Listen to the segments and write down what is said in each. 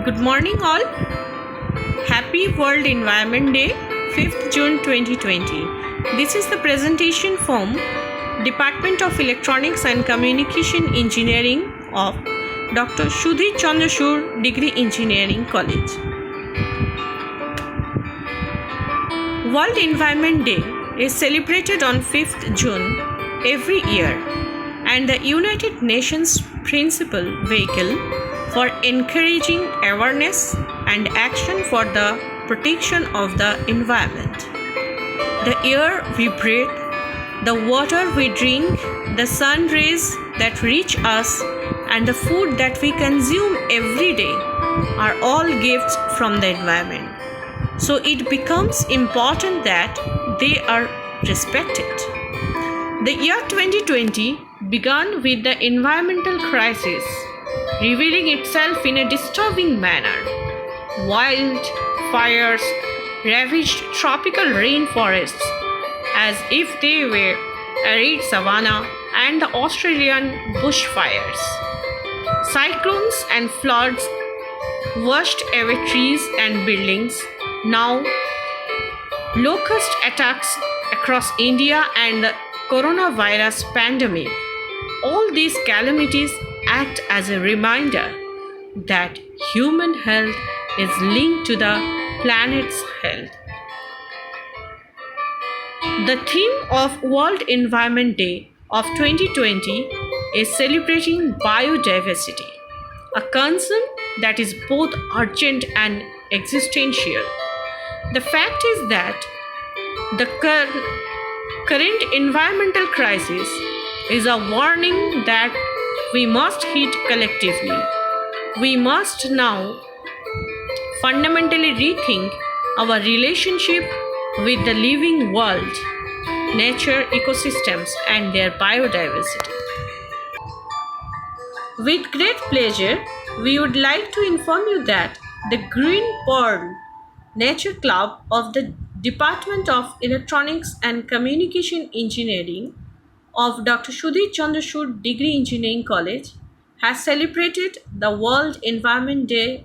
Good morning, all. Happy World Environment Day, 5th June 2020. This is the presentation from Department of Electronics and Communication Engineering of Dr. Sudhir Chandrachud Degree Engineering College. World Environment Day is celebrated on 5th June every year, and the United Nations principal vehicle for encouraging awareness and action for the protection of the environment. The air we breathe, the water we drink, the sun rays that reach us, and the food that we consume every day are all gifts from the environment. So it becomes important that they are respected. The year 2020 began with the environmental crisis revealing itself in a disturbing manner. Wildfires ravaged tropical rainforests as if they were arid savanna and the Australian bushfires. Cyclones and floods washed away trees and buildings. Now, locust attacks across India and the coronavirus pandemic. All these calamities act as a reminder that human health is linked to the planet's health. The theme of World Environment Day of 2020 is celebrating biodiversity, a concern that is both urgent and existential. The fact is that the current environmental crisis is a warning that we must heed collectively. We must now fundamentally rethink our relationship with the living world, nature, ecosystems, and their biodiversity. With great pleasure, we would like to inform you that the Green Pearl Nature Club of the Department of Electronics and Communication Engineering of Dr. Sudhir Chandrachud Degree Engineering College has celebrated the World Environment Day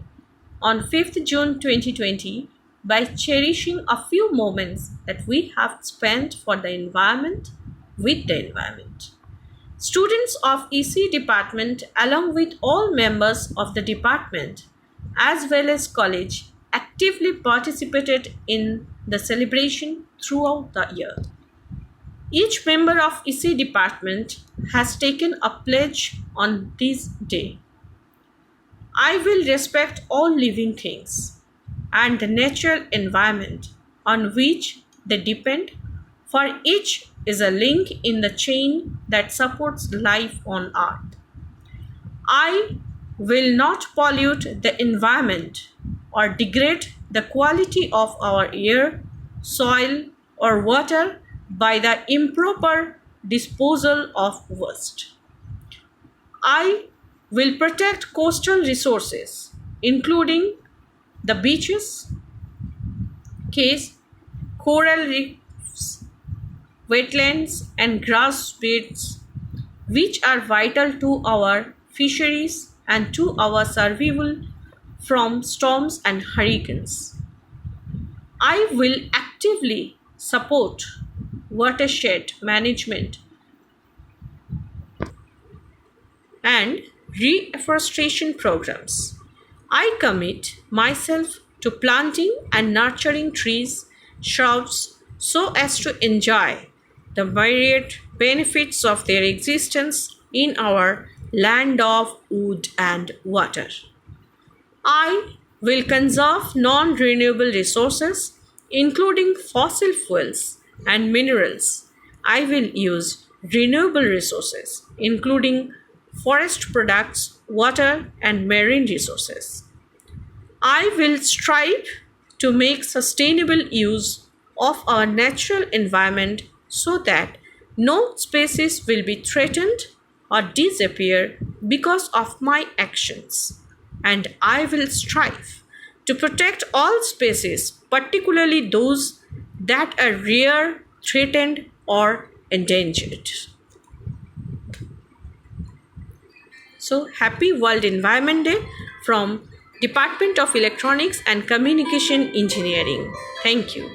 on 5th June 2020 by cherishing a few moments that we have spent for the environment with the environment. Students of EC department along with all members of the department as well as college actively participated in the celebration throughout the year. Each member of EC department has taken a pledge on this day. I will respect all living things and the natural environment on which they depend, for each is a link in the chain that supports life on earth. I will not pollute the environment or degrade the quality of our air, soil, or water by the improper disposal of waste. I will protect coastal resources, including the beaches, cays, coral reefs, wetlands, and grass beds, which are vital to our fisheries and to our survival from storms and hurricanes. I will actively support watershed management and reforestation programs. I commit myself to planting and nurturing trees, shrubs, so as to enjoy the myriad benefits of their existence in our land of wood and water. I will conserve non-renewable resources, including fossil fuels and minerals. I will use renewable resources, including forest products, water, and marine resources. I will strive to make sustainable use of our natural environment so that no species will be threatened or disappear because of my actions. And I will strive to protect all species, particularly those that are rare, threatened, or endangered. So, happy World Environment Day from Department of Electronics and Communication Engineering. Thank you.